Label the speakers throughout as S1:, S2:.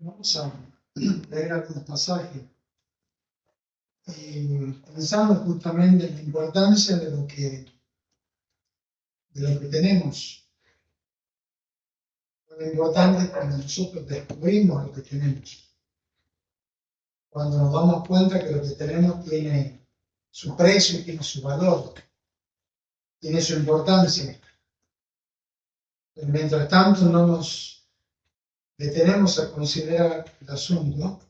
S1: Vamos a leer algunos pasajes pensando justamente en la importancia de lo que tenemos. Lo importante es cuando nosotros descubrimos lo que tenemos. Cuando nos damos cuenta que lo que tenemos tiene su precio, tiene su valor, tiene su importancia. Pero mientras tanto no nos detenemos a considerar el asunto,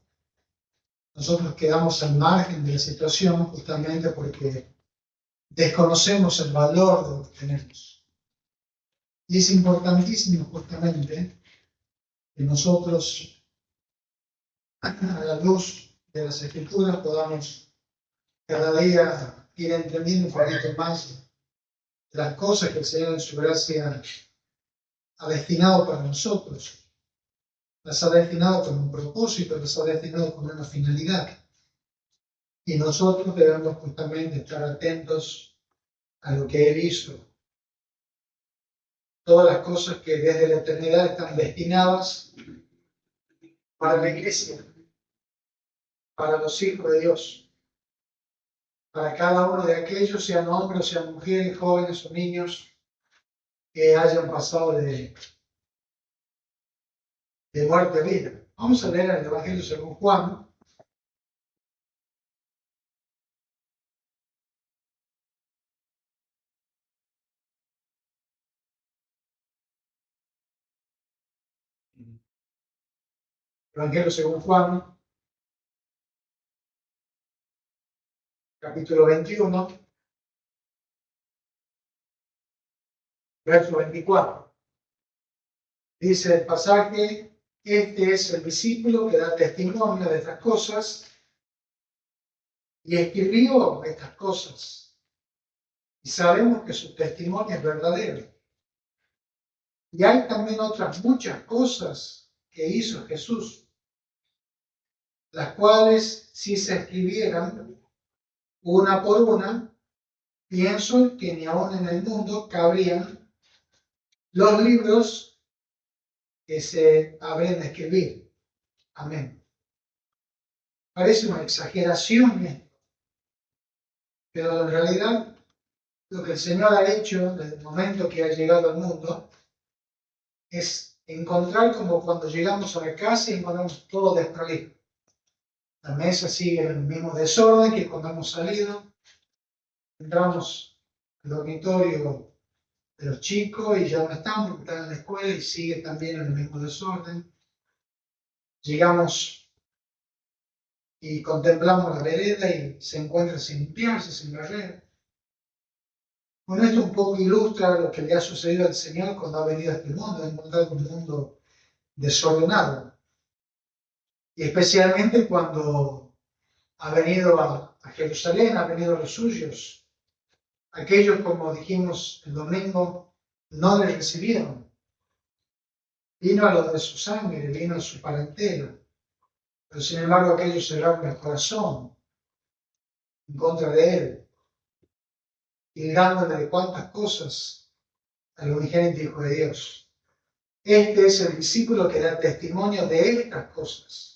S1: nosotros quedamos al margen de la situación justamente porque desconocemos el valor de lo que tenemos. Y es importantísimo justamente que nosotros, a la luz de las Escrituras, podamos cada día ir entendiendo un poquito más las cosas que el Señor en su gracia ha destinado para nosotros. Las ha destinado con un propósito, las ha destinado con una finalidad. Y nosotros debemos justamente estar atentos a lo que Él hizo. Todas las cosas que desde la eternidad están destinadas para la iglesia, para los hijos de Dios, para cada uno de aquellos, sean hombres o sean mujeres, jóvenes o niños, que hayan pasado de muerte a vida. Vamos a leer el Evangelio según Juan. Evangelio según Juan, capítulo 21, verso 24. Dice el pasaje: este es el discípulo que da testimonio de estas cosas y escribió estas cosas. Y sabemos que su testimonio es verdadero. Y hay también otras muchas cosas que hizo Jesús, las cuales, si se escribieran una por una, pienso que ni aún en el mundo cabrían los libros que se habrían de escribir. Amén. Parece una exageración esto, pero en realidad lo que el Señor ha hecho desde el momento que ha llegado al mundo es encontrar, como cuando llegamos a la casa y encontramos todo desprovisto. La mesa sigue en el mismo desorden que cuando hemos salido. Entramos al dormitorio de los chicos y ya no están porque están en la escuela y sigue también en el mismo desorden. Llegamos y contemplamos la vereda y se encuentra sin limpiarse, sin barrer. Con esto un poco ilustra lo que le ha sucedido al Señor cuando ha venido a este mundo, ha encontrado un mundo desordenado. Y especialmente cuando ha venido a Jerusalén, ha venido a los suyos. Aquellos, como dijimos el domingo, no le recibieron. Vino a los de su sangre, vino a su parentela. Pero sin embargo aquellos cerraron el corazón en contra de él, y dándole de cuantas cosas al unigénito Hijo de Dios. Este es el discípulo que da testimonio de estas cosas.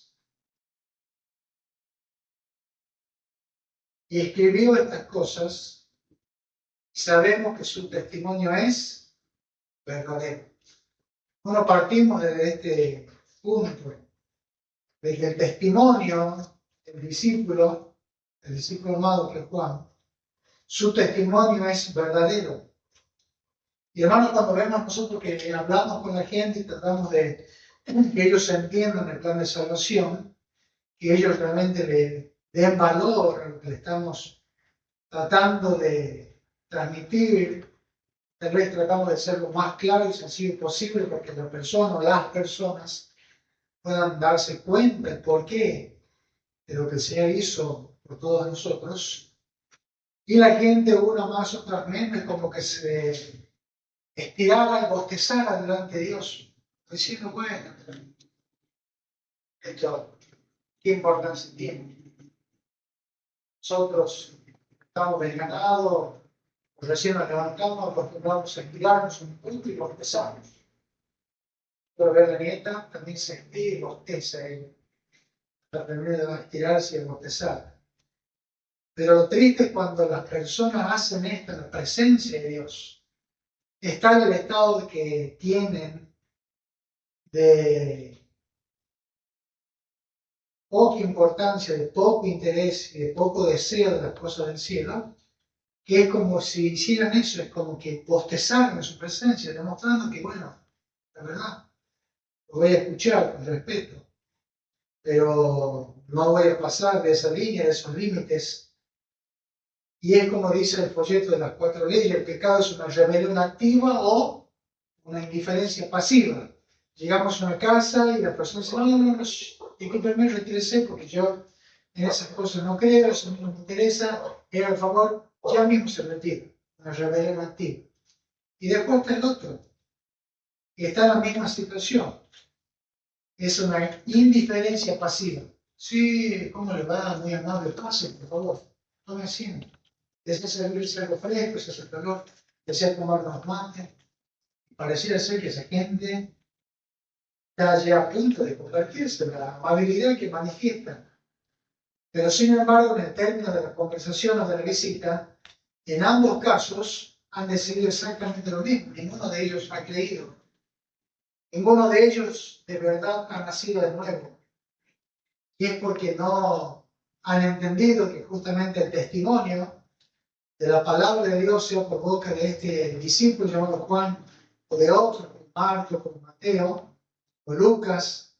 S1: Y escribió estas cosas, y sabemos que su testimonio es verdadero. Bueno, partimos desde este punto, desde el testimonio del discípulo, el discípulo amado que es Juan. Su testimonio es verdadero. Y hermanos, cuando vemos nosotros que hablamos con la gente y tratamos de que ellos entiendan el plan de salvación, que ellos realmente le den valor a lo que le estamos tratando de transmitir, tal vez tratamos de ser lo más claro y sencillo posible para que la persona o las personas puedan darse cuenta del porqué de lo que el Señor hizo por todos nosotros. Y la gente, una más, otras menos, como que se estirara y bostezara delante de Dios, diciendo: bueno, esto, ¿qué importancia tiene? Nosotros estamos desganados, recién nos levantamos, acostumbramos a estirarnos un punto y bostezamos. Pero ver la nieta también se estira y bosteza ella, para terminar de estirarse y bostezar. Pero lo triste es cuando las personas hacen esto en la presencia de Dios. Está en el estado que tienen de poca importancia, de poco interés y de poco deseo de las cosas del cielo, que es como si hicieran eso, es como que bostezaran en su presencia, demostrando que, bueno, la verdad, lo voy a escuchar con respeto, pero no voy a pasar de esa línea, de esos límites. Y es como dice el folleto de las 4 leyes, el pecado es una rebelión activa o una indiferencia pasiva. Llegamos a una casa y la persona dice, no, discúlpeme, retírese porque yo en esas cosas no creo, eso no me interesa, era el favor, ya mismo se retira, una rebelión activa. Y después está el otro, que está en la misma situación, es una indiferencia pasiva. Sí, ¿cómo le va? Muy amable, pase, por favor, tome asiento. Desea servirse algo fresco, se hace calor, desea tomar unos mates. Pareciera ser que esa gente está ya a punto de convertirse en la amabilidad que manifiestan. Pero sin embargo, en el término de la conversación o de la visita, en ambos casos han decidido exactamente lo mismo. Ninguno de ellos ha creído. Ninguno de ellos de verdad ha nacido de nuevo. Y es porque no han entendido que justamente el testimonio de la palabra de Dios sea por boca de este discípulo llamado Juan, o de otros, como Marcos, como Mateo, o Lucas,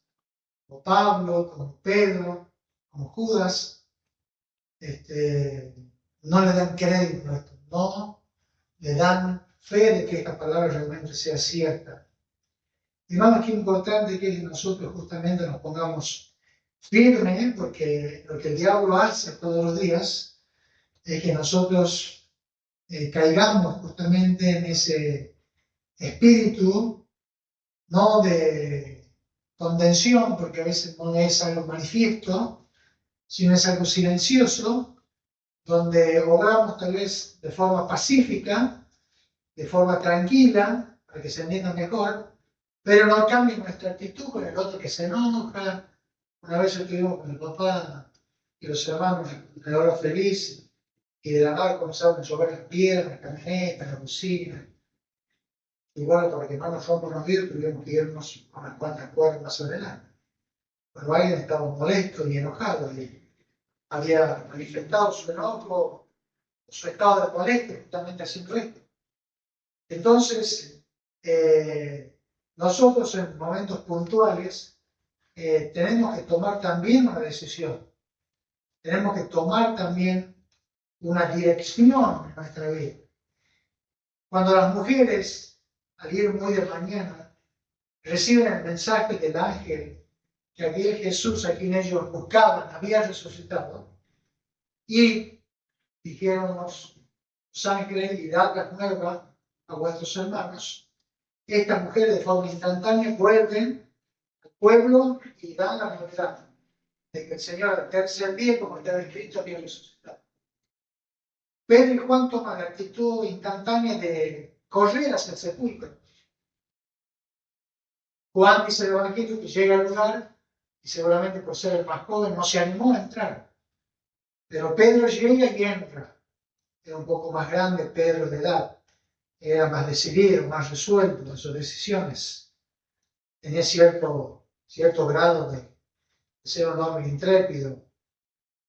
S1: como Pablo, como Pedro, como Judas, no le dan crédito a esto, no le dan fe de que esta palabra realmente sea cierta. Y más que importante que nosotros justamente nos pongamos firmes, porque lo que el diablo hace todos los días es que nosotros caigamos justamente en ese espíritu, no de contención, porque a veces no es algo manifiesto, sino es algo silencioso, donde obramos tal vez de forma pacífica, de forma tranquila, para que se entienda mejor, pero no cambia nuestra actitud con el otro que se enoja. Una vez estuvimos con el papá y los hermanos en la hora feliz, y de la nada comenzaron a llover las piedras, las camionetas, la cocina. Y bueno, para que no nos rompan los vidrios, tuvimos que irnos unas cuantas cuadras más adelante. Pero alguien estaba molesto y enojado y había manifestado su enojo, su estado de molestia justamente haciendo esto. Entonces, nosotros en momentos puntuales tenemos que tomar también una decisión. Tenemos que tomar también una dirección en nuestra vida. Cuando las mujeres, al ir muy de mañana, reciben el mensaje del ángel que aquel Jesús a quien ellos buscaban había resucitado, y dijéronnos, sangre y dad la nueva a vuestros hermanos, estas mujeres de forma instantánea vuelven al pueblo y dan la novedad de que el Señor al tercer día, como está escrito, había resucitado. Pedro y Juan toman la actitud instantánea de correr hacia el sepulcro. Juan dice el Evangelio que llega al lugar y seguramente por ser el más joven no se animó a entrar. Pero Pedro llega y entra. Era un poco más grande Pedro de edad. Era más decidido, más resuelto en sus decisiones. Tenía cierto grado de ser un hombre intrépido.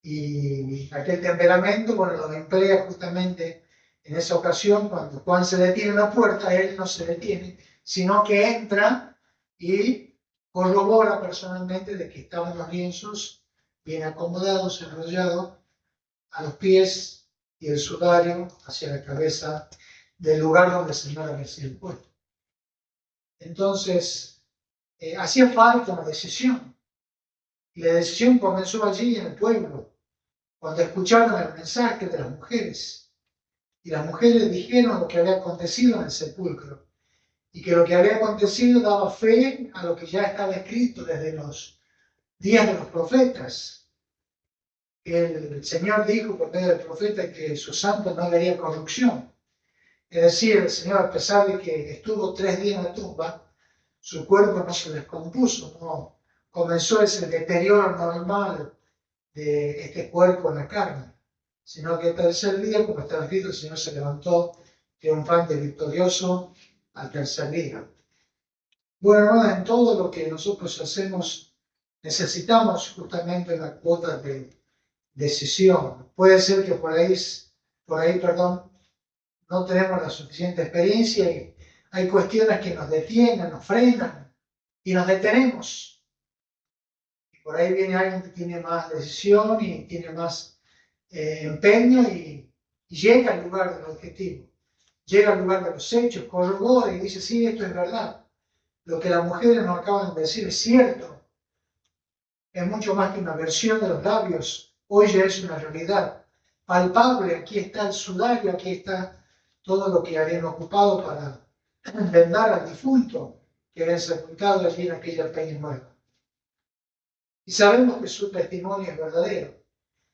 S1: Y aquel temperamento, bueno, lo emplea justamente en esa ocasión cuando Juan se detiene en la puerta, él no se detiene, sino que entra y corrobora personalmente de que estaban los lienzos bien acomodados, enrollados a los pies y el sudario hacia la cabeza del lugar donde el Señor había sido puesto. Entonces, hacía falta una decisión. Y la decisión comenzó allí en el pueblo, cuando escucharon el mensaje de las mujeres. Y las mujeres dijeron lo que había acontecido en el sepulcro. Y que lo que había acontecido daba fe a lo que ya estaba escrito desde los días de los profetas. El Señor dijo por medio del profeta que su santo no vería corrupción. Es decir, el Señor, a pesar de que estuvo 3 días en la tumba, Su cuerpo no se descompuso, no comenzó ese deterioro normal de este cuerpo en la carne, sino que el tercer día, como está escrito, el Señor se levantó triunfante y victorioso al tercer día. Bueno, hermanos, en todo lo que nosotros hacemos necesitamos justamente la cuota de decisión. Puede ser que por ahí, no tenemos la suficiente experiencia y hay cuestiones que nos detienen, nos frenan y nos detenemos. Y por ahí viene alguien que tiene más decisión y tiene más empeño y llega al lugar del objetivo, llega al lugar de los hechos, corrobora y dice, sí, esto es verdad. Lo que las mujeres nos acaban de decir es cierto. Es mucho más que una versión de los labios. Hoy ya es una realidad palpable. Aquí está el sudario, aquí está todo lo que habían ocupado para vendar al difunto que habían sepultado allí en aquella peña nueva. Y sabemos que su testimonio es verdadero.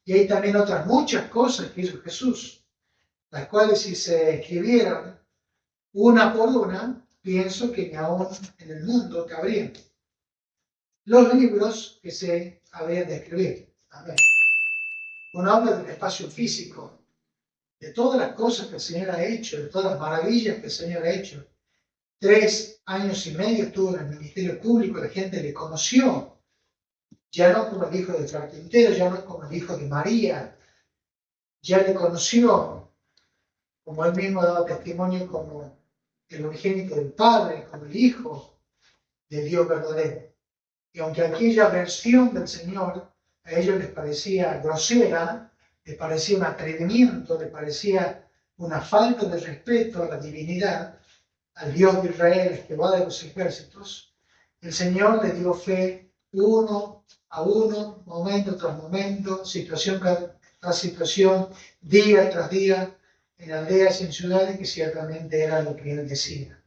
S1: Y hay también otras muchas cosas que hizo Jesús, las cuales si se escribieran una por una, pienso que ni aún en el mundo cabrían los libros que se habrían de escribir. Amén. Uno habla del espacio físico, de todas las cosas que el Señor ha hecho, de todas las maravillas que el Señor ha hecho. 3 años y medio estuvo en el ministerio público, la gente le conoció, ya no como el hijo del carpintero, ya no como el hijo de María, ya le conoció, como él mismo daba testimonio, como el unigénito del Padre, como el Hijo del Dios verdadero. Y aunque aquella versión del Señor a ellos les parecía grosera, les parecía un atrevimiento, les parecía una falta de respeto a la divinidad, al Dios de Israel, Jehová de los ejércitos, el Señor les dio fe uno a uno, momento tras momento, situación tras situación, día tras día, en aldeas y en ciudades, que ciertamente era lo que Él decía.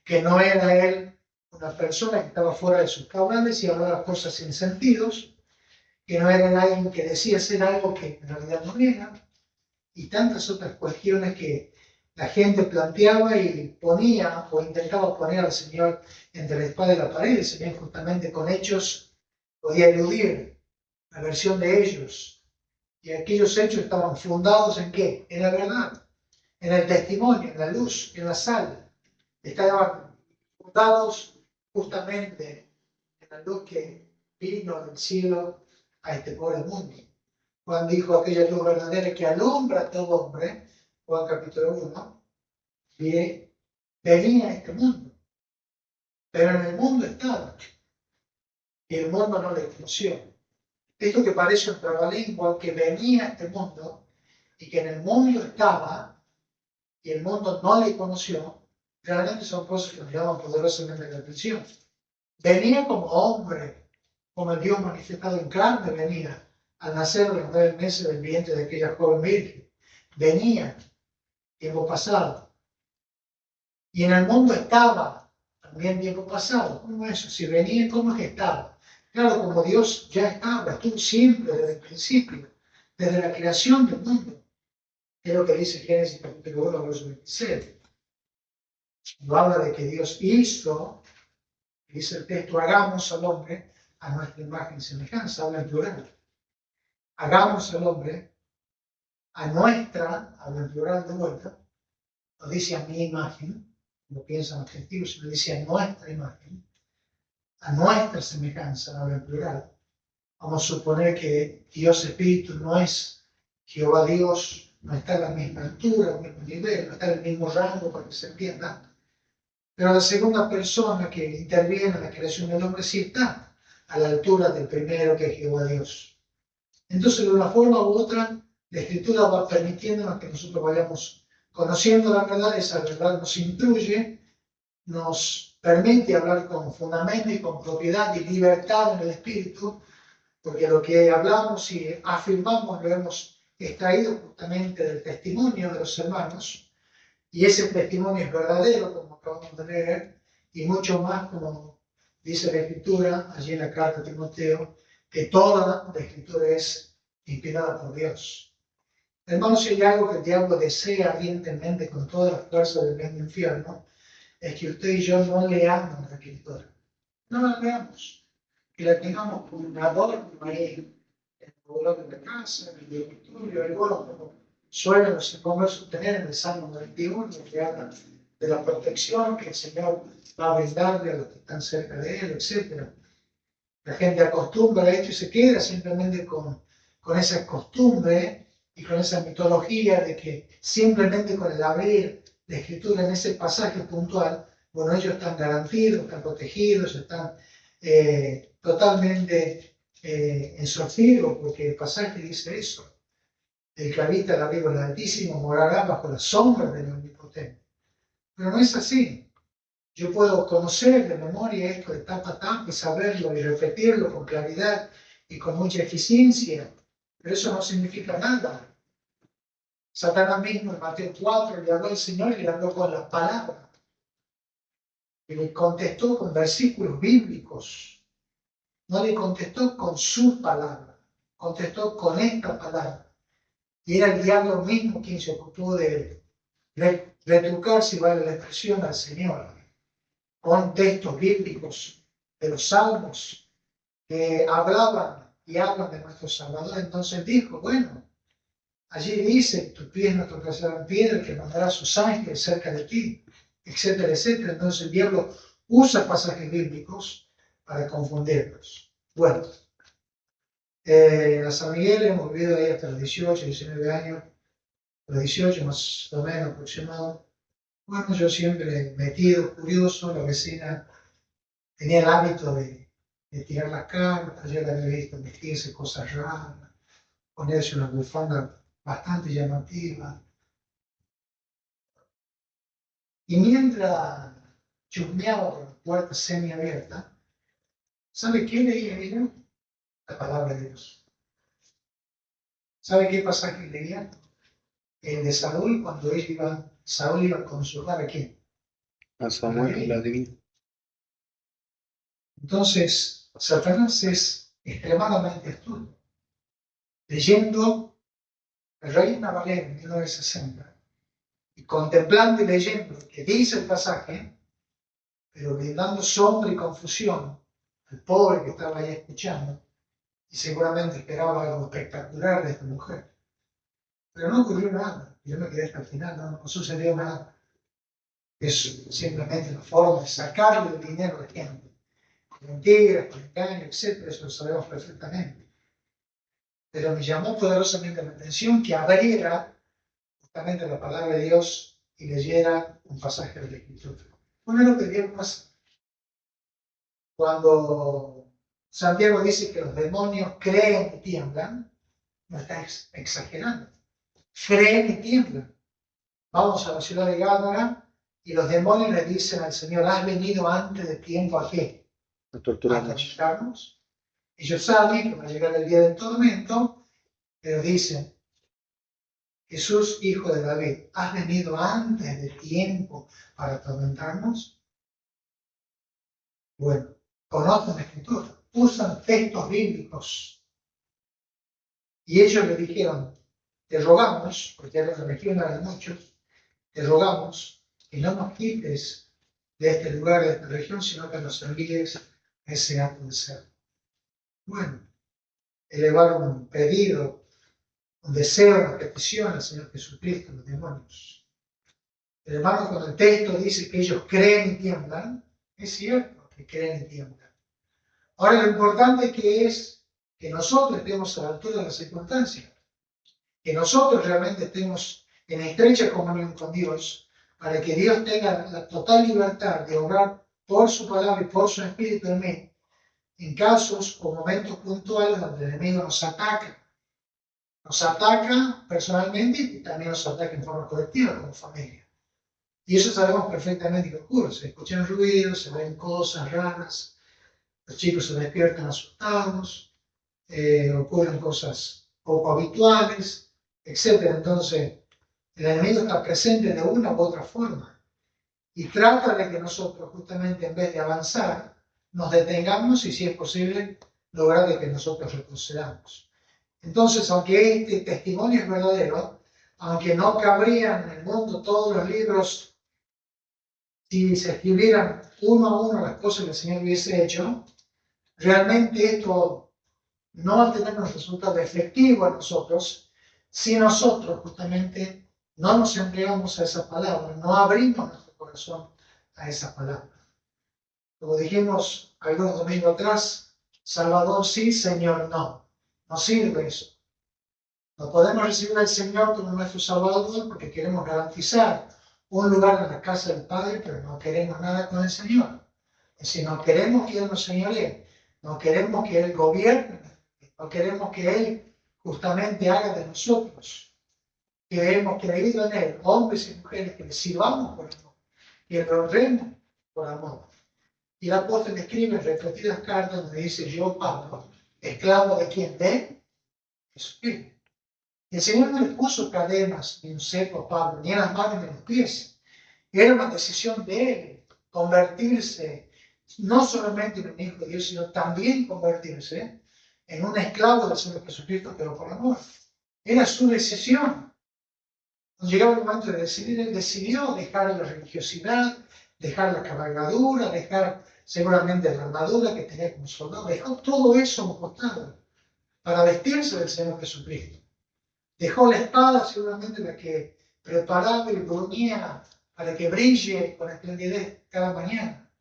S1: Que no era Él una persona que estaba fuera de sus cabales y hablaba cosas sin sentidos, que no era alguien que decía ser algo que en realidad no era, y tantas otras cuestiones que la gente planteaba y ponía o intentaba poner al Señor entre la espada y la pared. El Señor justamente con hechos podía eludir la versión de ellos. Y aquellos hechos estaban fundados ¿en qué? En la verdad, en el testimonio, en la luz, en la sal. Estaban fundados justamente en la luz que vino del cielo a este pobre mundo. Juan dijo aquella luz verdadera que alumbra a todo hombre, Juan capítulo 1, que venía a este mundo. Pero en el mundo estaba, y el mundo no le conoció. Esto que parece un trabalengua que venía a este mundo, y que en el mundo estaba, y el mundo no le conoció, realmente son cosas que nos llaman poderosamente la atención. Venía como hombre, como el Dios manifestado en carne venía, al nacer de los 9 meses del vientre de aquella joven virgen. Venía, tiempo pasado. Y en el mundo estaba, también tiempo pasado. ¿Cómo es eso? Si venía, ¿cómo es que estaba? Claro, como Dios ya estaba, estuvo siempre desde el principio, desde la creación del mundo. Es lo que dice Génesis capítulo 1, verso 27. Cuando habla de que Dios hizo, dice el texto, hagamos al hombre a nuestra imagen y semejanza, habla en plural. Hagamos al hombre a nuestra, habla en plural de vuelta, no dice a mi imagen, no piensa en adjetivo, sino dice a nuestra imagen, a nuestra semejanza, habla en plural. Vamos a suponer que Dios Espíritu no es Jehová Dios, no está a la misma altura, al mismo nivel, no está en el mismo rango para que se entienda. Pero la segunda persona que interviene en la creación del hombre sí está a la altura del primero, que es Jehová Dios. Entonces, de una forma u otra, la Escritura va permitiéndonos que nosotros vayamos conociendo la verdad. Esa verdad nos instruye, nos permite hablar con fundamento y con propiedad y libertad en el Espíritu, porque lo que hablamos y afirmamos lo hemos extraído justamente del testimonio de los hermanos, y ese testimonio es verdadero, como acabamos de leer, y mucho más, como dice la Escritura, allí en la carta a Timoteo, que toda la Escritura es inspirada por Dios. Hermanos, si hay algo que el diablo desea ardientemente con toda la fuerza del mismo infierno, es que usted y yo no leamos la Escritura. No la leamos. Que la tengamos como un adorno ahí, en el mueble de la casa, en el escritorio, algunos como suelen los conversos tener en el Salmo 21, que habla de la protección que el Señor va a brindarle a los que están cerca de Él, etc. La gente acostumbra a esto y se queda simplemente con esa costumbre y con esa mitología de que simplemente con el abrir la Escritura en ese pasaje puntual, bueno, ellos están garantidos, están protegidos, están totalmente en sosiego, porque el pasaje dice eso. El que habita el abrigo del Altísimo morará bajo la sombra del Omnipotente. Pero no es así. Yo puedo conocer de memoria esto de tapa a tapa y saberlo y repetirlo con claridad y con mucha eficiencia, pero eso no significa nada. Satanás mismo en Mateo 4 le habló al Señor y le habló con la palabra. Y le contestó con versículos bíblicos. No le contestó con su palabra, contestó con esta palabra. Y era el diablo mismo quien se ocupó de retrucar, si vale la expresión, al Señor, con textos bíblicos de los salmos que hablaban y hablan de nuestro Salvador. Entonces dijo, bueno, allí dice, tus pies no tropezarán piedra, que mandará sus ángeles cerca de ti, etcétera, etcétera. Entonces el diablo usa pasajes bíblicos para confundirnos. Bueno, la San Miguel hemos vivido ahí hasta los 18, 19 años, los 18 más o menos aproximado. Bueno, yo siempre metido, curioso, la vecina tenía el hábito de tirar las cartas, yo la había visto vestirse cosas raras, ponerse una bufanda bastante llamativa. Y mientras chusmeaba por la puerta semiabierta, ¿sabe qué leía ella? La palabra de Dios. ¿Sabe qué pasaje leía? El de Saúl, cuando Saúl iba a consultar a quién.
S2: A Samuel y la divina.
S1: Entonces, Satanás es extremadamente astuto. Leyendo el Reina Valera en 1960 y contemplando y leyendo lo que dice el pasaje, pero brindando sombra y confusión al pobre que estaba ahí escuchando y seguramente esperaba algo espectacular de esta mujer. Pero no ocurrió nada. Yo me quedé hasta el final, no sucedió nada. Es simplemente la forma de sacarle el dinero a la gente. Con mentiras, con engaño, etc. Eso lo sabemos perfectamente. Pero me llamó poderosamente la atención que abriera justamente la palabra de Dios y leyera un pasaje de la Escritura. Bueno, es lo que Dios pasa. Cuando Santiago dice que los demonios creen y tiemblan, no está exagerando. Creen y tiemblan. Vamos a la ciudad de Gádara y los demonios le dicen al Señor, ¿has venido antes de tiempo a qué?
S2: A torturarnos.
S1: A torturarnos. Ellos saben que va a llegar el día del tormento, pero dicen, Jesús, hijo de David, ¿has venido antes de tiempo para atormentarnos? Bueno, conocen la Escritura, usan textos bíblicos. Y ellos le dijeron, te rogamos, porque era la región de muchos, te rogamos que no nos quites de este lugar, de esta región, sino que nos envíes ese acto de ser. Bueno, elevaron un pedido, un deseo, una petición al Señor Jesucristo, los demonios. El hermano, cuando el texto dice que ellos creen y tiemblan, es cierto que creen y tiemblan. Ahora, lo importante es que nosotros estemos a la altura de las circunstancias, que nosotros realmente estemos en estrecha comunión con Dios, para que Dios tenga la total libertad de obrar por su palabra y por su espíritu en mí, en casos o momentos puntuales donde el enemigo nos ataca. Nos ataca personalmente y también nos ataca en forma colectiva como familia. Y eso sabemos perfectamente que ocurre. Se escuchan ruidos, se ven cosas raras, los chicos se despiertan asustados, ocurren cosas poco habituales, etc. Entonces, el enemigo está presente de una u otra forma y trata de que nosotros, justamente en vez de avanzar, nos detengamos y, si es posible, lograr de que nosotros retrocedamos. Entonces, aunque este testimonio es verdadero, aunque no cabrían en el mundo todos los libros si se escribieran uno a uno las cosas que el Señor hubiese hecho, realmente esto no va a tener un resultado efectivo en nosotros si nosotros justamente no nos entregamos a esa palabra, no abrimos nuestro corazón a esa palabra. Como dijimos algunos domingos atrás, Salvador sí, Señor no. No sirve eso. No podemos recibir al Señor como nuestro Salvador porque queremos garantizar un lugar en la casa del Padre, pero no queremos nada con el Señor. Es decir, no queremos que Él nos señoree, no queremos que Él gobierne, no queremos que Él justamente haga de nosotros. Queremos que debido en Él, hombres y mujeres, que le sirvamos por amor, que le honremos por amor. Y el apóstol escribe en repetidas cartas donde dice: yo, Pablo, esclavo de quien, de Jesucristo. El Señor no le puso cadenas ni un cepo a Pablo, ni en las manos ni en los pies. Era una decisión de él convertirse no solamente en un hijo de Dios, sino también convertirse en un esclavo del Señor Jesucristo, pero por amor. Era su decisión. Cuando llegaba el momento de decidir, él decidió dejar la religiosidad, dejar la cabalgadura, dejar seguramente la armadura que tenía como soldado, dejó todo eso a un costado para vestirse del Señor Jesucristo. Dejó la espada, seguramente la que preparaba y ponía para que brille con esplendidez cada mañana.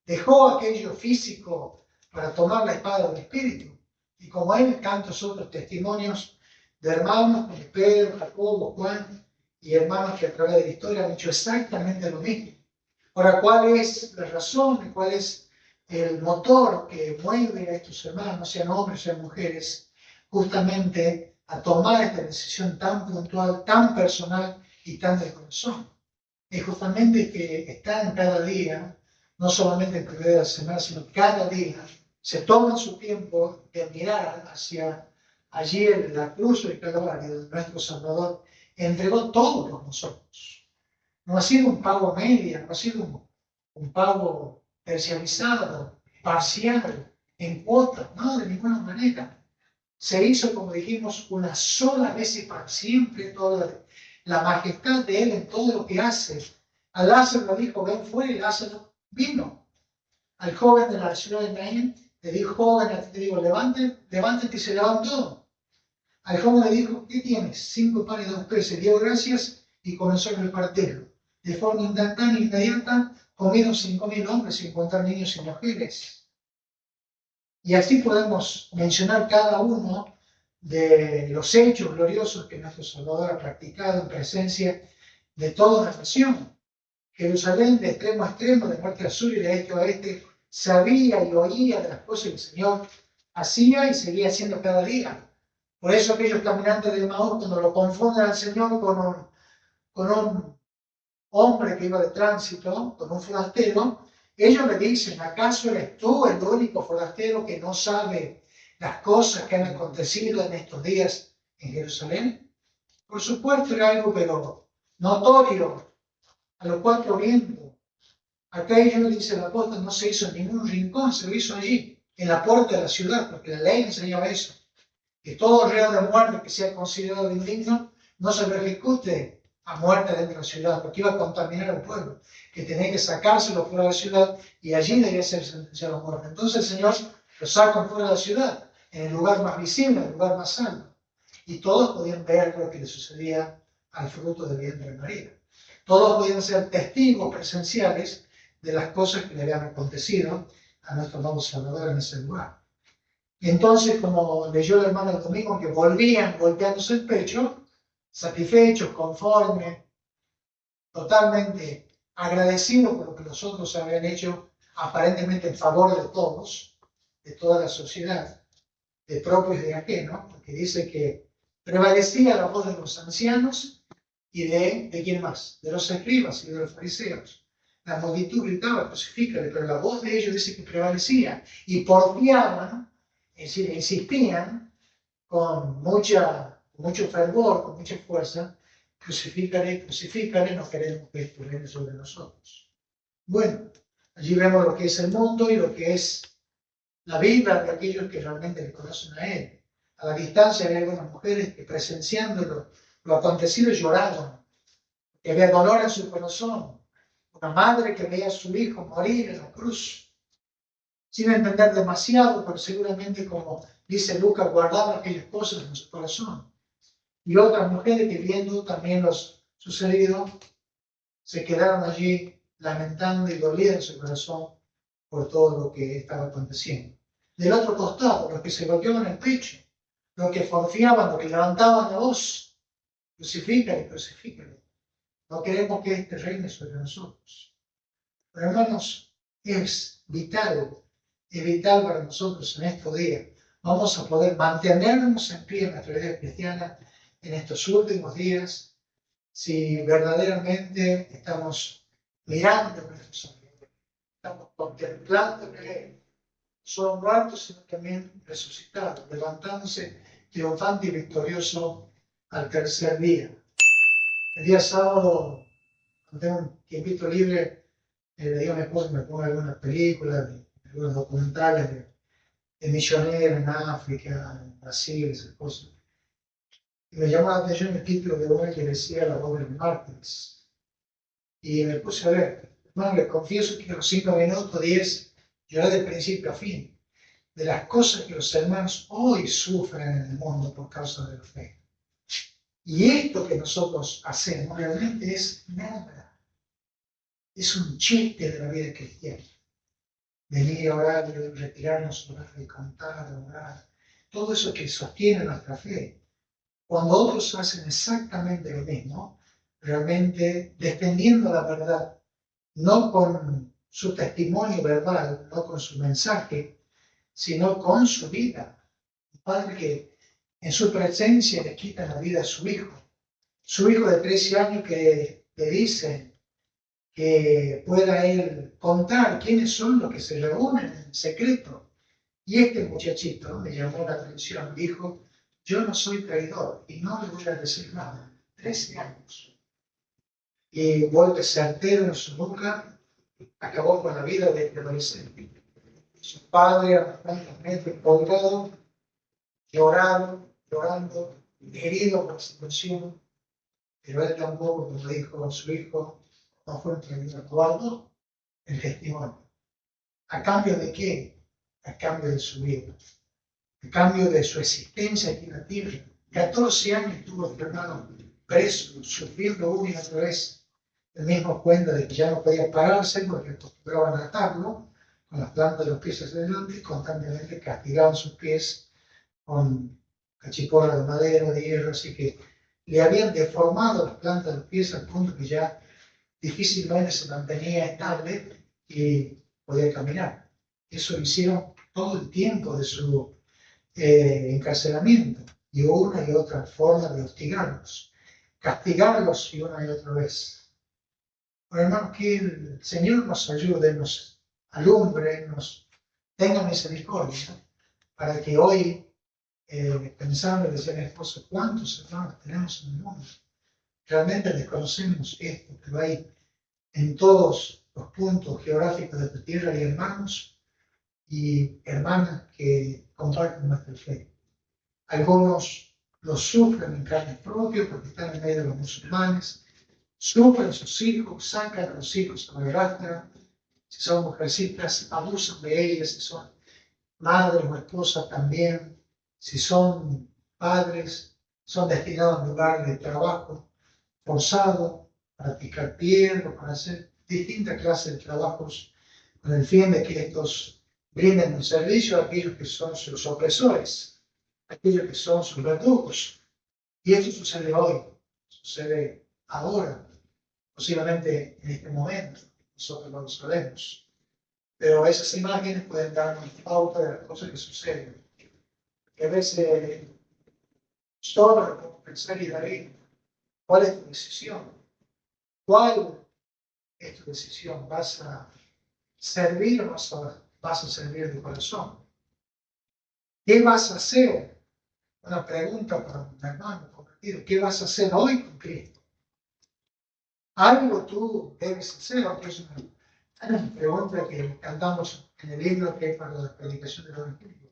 S1: Dejó aquello físico para tomar la espada del Espíritu. Y como él, tantos otros testimonios de hermanos como Pedro, Jacobo, Juan y hermanos que a través de la historia han hecho exactamente lo mismo. Ahora, ¿cuál es la razón? ¿Cuál es el motor que mueve a estos hermanos, sean hombres, sean mujeres, justamente a tomar esta decisión tan puntual, tan personal y tan del corazón? Es justamente que están cada día, no solamente en primera de la semana, sino cada día, se toman su tiempo de mirar hacia allí en la cruz del Calvario de nuestro Salvador, entregó todo por nosotros. No ha sido un pago media, no ha sido un pago terciarizado, parcial, en cuotas, no, de ninguna manera. Se hizo, como dijimos, una sola vez y para siempre toda la majestad de Él en todo lo que hace. A Lázaro le dijo: ven fuera, y Lázaro vino. Al joven de la ciudad de Naín le dijo: joven, te digo, levántate, y se levantó. Al joven le dijo: ¿qué tienes? 5 panes y 2 peces. Dio gracias y comenzó a repartirlo. De forma instantánea e inmediata comieron 5.000 hombres, sin contar niños y mujeres. Y así podemos mencionar cada uno de los hechos gloriosos que nuestro Salvador ha practicado en presencia de toda la nación. Jerusalén, de extremo a extremo, de norte a sur y de este a oeste, sabía y oía de las cosas que el Señor hacía y seguía haciendo cada día. Por eso aquellos caminantes de Maús, cuando lo confunden al Señor con un hombre que iba de tránsito, con un forastero, ellos le dicen: ¿acaso eres tú el único forastero que no sabe las cosas que han acontecido en estos días en Jerusalén? Por supuesto, era algo pero notorio a los 4 vientos. Acá ellos, dice el apóstol, no se hizo en ningún rincón, se lo hizo allí, en la puerta de la ciudad, porque la ley enseñaba eso, que todo reo de muerte que sea considerado indigno no se lo ejecute a muerte dentro de la ciudad, porque iba a contaminar al pueblo, que tenía que sacárselo fuera de la ciudad y allí debía ser sentenciado a muerte. Entonces el Señor lo saca fuera de la ciudad, en el lugar más visible, en el lugar más sano, y todos podían ver lo que le sucedía al fruto del vientre de María. Todos podían ser testigos presenciales de las cosas que le habían acontecido a nuestro amado Salvador en ese lugar. Y entonces, como leyó el hermano el domingo, que volvían golpeándose el pecho, satisfechos, conformes, totalmente agradecidos por lo que los otros habían hecho, aparentemente en favor de todos, de toda la sociedad, de propios y de ajenos, porque dice que prevalecía la voz de los ancianos y de quién más, de los escribas y de los fariseos. La multitud gritaba: crucifícale, pero la voz de ellos dice que prevalecía y porfiaban, es decir, insistían con mucho fervor, con mucha fuerza: crucifícale, crucifícale, no queremos que esto venga sobre nosotros. Bueno, allí vemos lo que es el mundo y lo que es la vida de aquellos que realmente le conocen a Él. A la distancia había algunas mujeres que, presenciando lo acontecido, lloraban, que había dolor en su corazón, Una madre que veía a su hijo morir en la cruz, sin entender demasiado, pero seguramente, como dice Lucas, guardaba aquellas cosas en su corazón. Y otras mujeres que viendo también lo sucedido, se quedaron allí lamentando y doliendo en su corazón por todo lo que estaba aconteciendo. Del otro costado, los que se golpeaban el pecho, los que confiaban, los que levantaban la voz, crucifícale, crucifícale. No queremos que este reine sobre nosotros. Pero hermanos, es vital para nosotros en estos días. Vamos a poder mantenernos en pie en nuestra vida cristiana en estos últimos días si verdaderamente estamos mirando a Jesús, estamos contemplando que Él solo muertos, sino también resucitado, levantándose triunfante y victorioso al tercer día. El día sábado, cuando tengo un tiempito libre, le digo a mi esposo que me ponga algunas películas, algunos documentales de misioneros en África, en Brasil, esas cosas. Y me llamó la atención el título de uno que decía La voz de los mártires. Y me puse a ver. Bueno, les confieso que los 5 minutos, 10, lloré de principio a fin, de las cosas que los hermanos hoy sufren en el mundo por causa de la fe. Y esto que nosotros hacemos realmente es nada. Es un chiste de la vida cristiana. Venir a orar y retirarnos a orar y cantar, a orar. Todo eso que sostiene nuestra fe. Cuando otros hacen exactamente lo mismo, realmente defendiendo la verdad, no con su testimonio verbal, no con su mensaje, sino con su vida. Un padre que en su presencia le quita la vida a su hijo de 13 años que le dice que pueda él contar quiénes son los que se reúnen en secreto. Y este muchachito me llamó la atención, dijo, yo no soy traidor y no le voy a decir nada. 13 años. Y golpe certero en su boca, acabó con la vida de este adolescente. Su padre, aparentemente colgado, llorando, herido por la situación, pero él tampoco, como dijo su hijo, no fue un traidor, guardó el testimonio. ¿A cambio de qué? A cambio de su vida, a cambio de su existencia aquí en la tierra. 14 años estuvo este hermano preso, sufriendo una y otra vez. El mismo cuenta de que ya no podía pararse porque acostumbraban a atarlo con las plantas de los pies hacia adelante y constantemente castigaban sus pies con cachiporra de madera, de hierro, así que le habían deformado las plantas de los pies al punto que ya difícilmente se mantenía estable y podía caminar. Eso lo hicieron todo el tiempo de su encarcelamiento y una y otra forma de hostigarlos, castigarlos y una y otra vez. Pero hermanos, que el Señor nos ayude, nos alumbre, nos tenga misericordia, para que hoy, pensando y decía mi esposo, ¿cuántos hermanos tenemos en el mundo? Realmente desconocemos esto, pero hay en todos los puntos geográficos de la tierra hay hermanos y hermanas que comparten nuestra fe. Algunos los sufren en carne propia porque están en medio de los musulmanes, sufren sus hijos, sacan a los hijos a la guerra, si son mujercitas, abusan de ellas, si son madres o esposas también, si son padres, son destinados a un lugar de trabajo forzado, para picar piedra, para hacer distintas clases de trabajos, con el fin de que estos brinden un servicio a aquellos que son sus opresores, a aquellos que son sus verdugos. Y eso sucede hoy, sucede ahora, posiblemente en este momento, nosotros no lo sabemos. Pero esas imágenes pueden darnos pauta de las cosas que suceden. Que a veces solo pensar y dar, ¿cuál es tu decisión? ¿Cuál es tu decisión? ¿Vas a servir o vas a servir de corazón? ¿Qué vas a hacer? Una pregunta para un hermano convertido. ¿Qué vas a hacer hoy con Cristo? Algo tú debes hacer, aunque es una pregunta que cantamos en el libro que es para la predicación del Evangelio.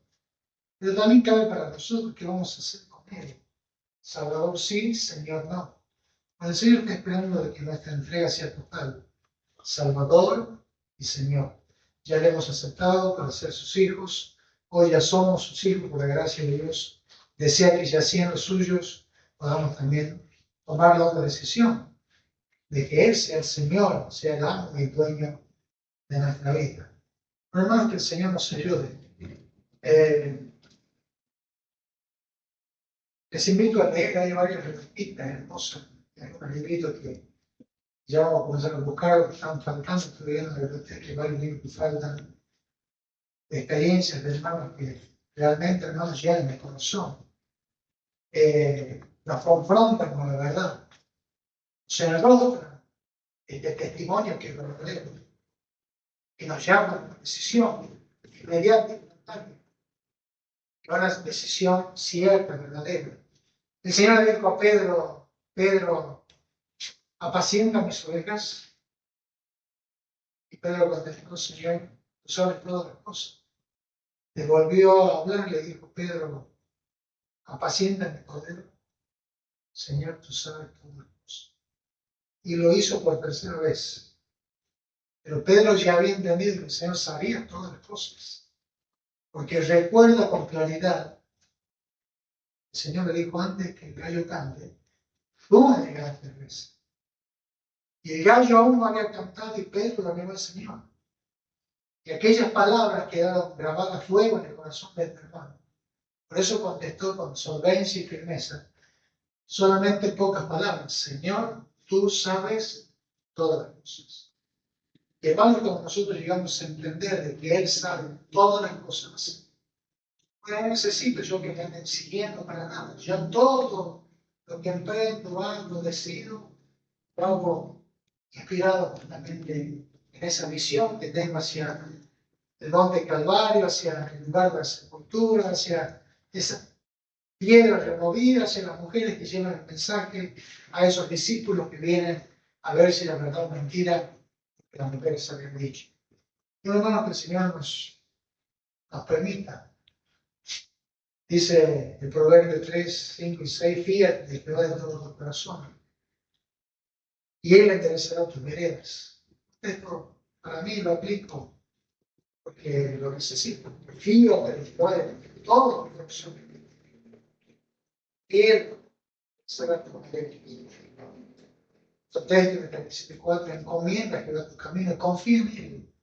S1: Pero también cabe para nosotros qué vamos a hacer con Él. Salvador sí, Señor no. El Señor está esperando de que nuestra entrega sea total. Salvador y Señor. Ya le hemos aceptado para ser sus hijos. Hoy ya somos sus hijos por la gracia de Dios. Desea que ya siendo suyos podamos también tomar la otra decisión de que Él sea el Señor, sea el amo y dueño de nuestra vida. Pero hermanos, que el Señor nos ayude. Les invito a leer, hay varias revistas hermosas, hay unos libritos que ya vamos a comenzar a buscar, que están faltando, estoy viendo en la biblioteca que varios libros que faltan, de experiencias de hermanos que realmente, hermanos, llegan el corazón, nos confrontan con la verdad, se arrojan este testimonio que es verdadero, que nos llama a una decisión inmediata y instantánea, que una decisión cierta, verdadera. El Señor le dijo a Pedro, apacienta mis ovejas. Y Pedro contestó, Señor, tú sabes todas las cosas. Le volvió a hablar, le dijo, Pedro, apacienta mi cordero. Señor, tú sabes todas las cosas. Y lo hizo por tercera vez. Pero Pedro ya había entendido que el Señor sabía todas las cosas. Porque recuerda con claridad, el Señor le dijo antes que el gallo cante, tú me negaste 3 veces. Y el gallo aún no había cantado y Pedro lo negó al Señor. Y aquellas palabras quedaron grabadas a fuego en el corazón de este hermano. Por eso contestó con solvencia y firmeza. Solamente pocas palabras. Señor, tú sabes todas las cosas. Y hermano, cuando nosotros llegamos a entender de que Él sabe todas las cosas, no necesito yo que me anden siguiendo para nada. Yo todo lo que emprendo, hago, decido, lo hago inspirado justamente en esa visión que tengo hacia el monte Calvario, hacia el lugar de la sepultura, hacia esa piedra removida, hacia las mujeres que llevan el mensaje, a esos discípulos que vienen a ver si la verdad o mentira que las mujeres habían dicho. Y hermanos, que el Señor nos permita. Dice el Proverbio 3, 5 y 6, fíjate de Jehová de todo tu corazón, y Él enderezará tus veredas. Esto para mí lo aplico porque lo necesito. Fíjate de Jehová de todo tu corazón. Él será tu veredas. Santiago 34, encomienda que tu camino, confía en Él.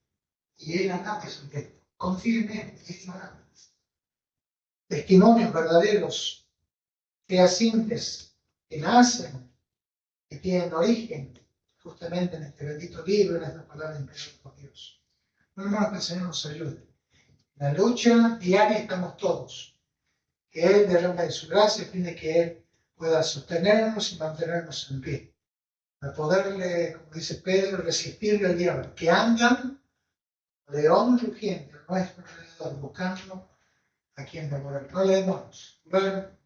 S1: Y Él hará eso, confía en Él, y Él hará. Testimonios verdaderos, fehacientes, que nacen, que tienen origen justamente en este bendito libro, en esta palabra inspirada por Dios. Hermanos, que el Señor nos ayude. En la lucha diaria estamos todos. Que Él derrame de su gracia a fin de que Él pueda sostenernos y mantenernos en pie. Para poderle, como dice Pedro, resistirle al diablo, que andan león rugiente, nuestro alrededor, buscando a quien devorar. No le demos lugar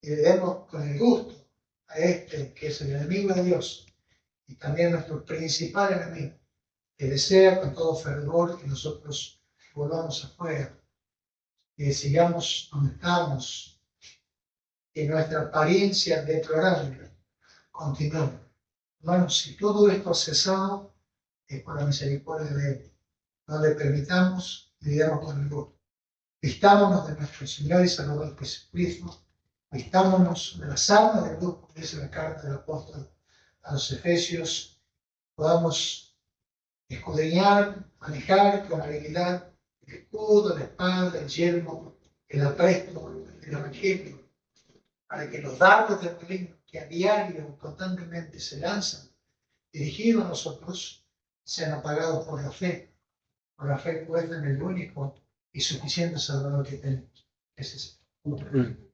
S1: y le demos con el gusto a este que es el enemigo de Dios y también nuestro principal enemigo, que desea con todo fervor que nosotros volvamos afuera, que sigamos donde estamos, que nuestra apariencia deplorable continúe. Hermanos, si todo esto ha cesado, es por la misericordia de Él. No le permitamos y vivamos con el gusto. Vistámonos de nuestro Señor y Salvador Jesucristo. Vistámonos de las armas del luz, como dice la carta del apóstol a los Efesios. Podamos escudriñar, manejar con habilidad el escudo, la espada, el yelmo, el apresto, el evangelio, para que los dardos del maligno que a diario constantemente se lanzan dirigidos a nosotros sean apagados por la fe puesta en el único y suficiente Salvador que tenemos. Ese es el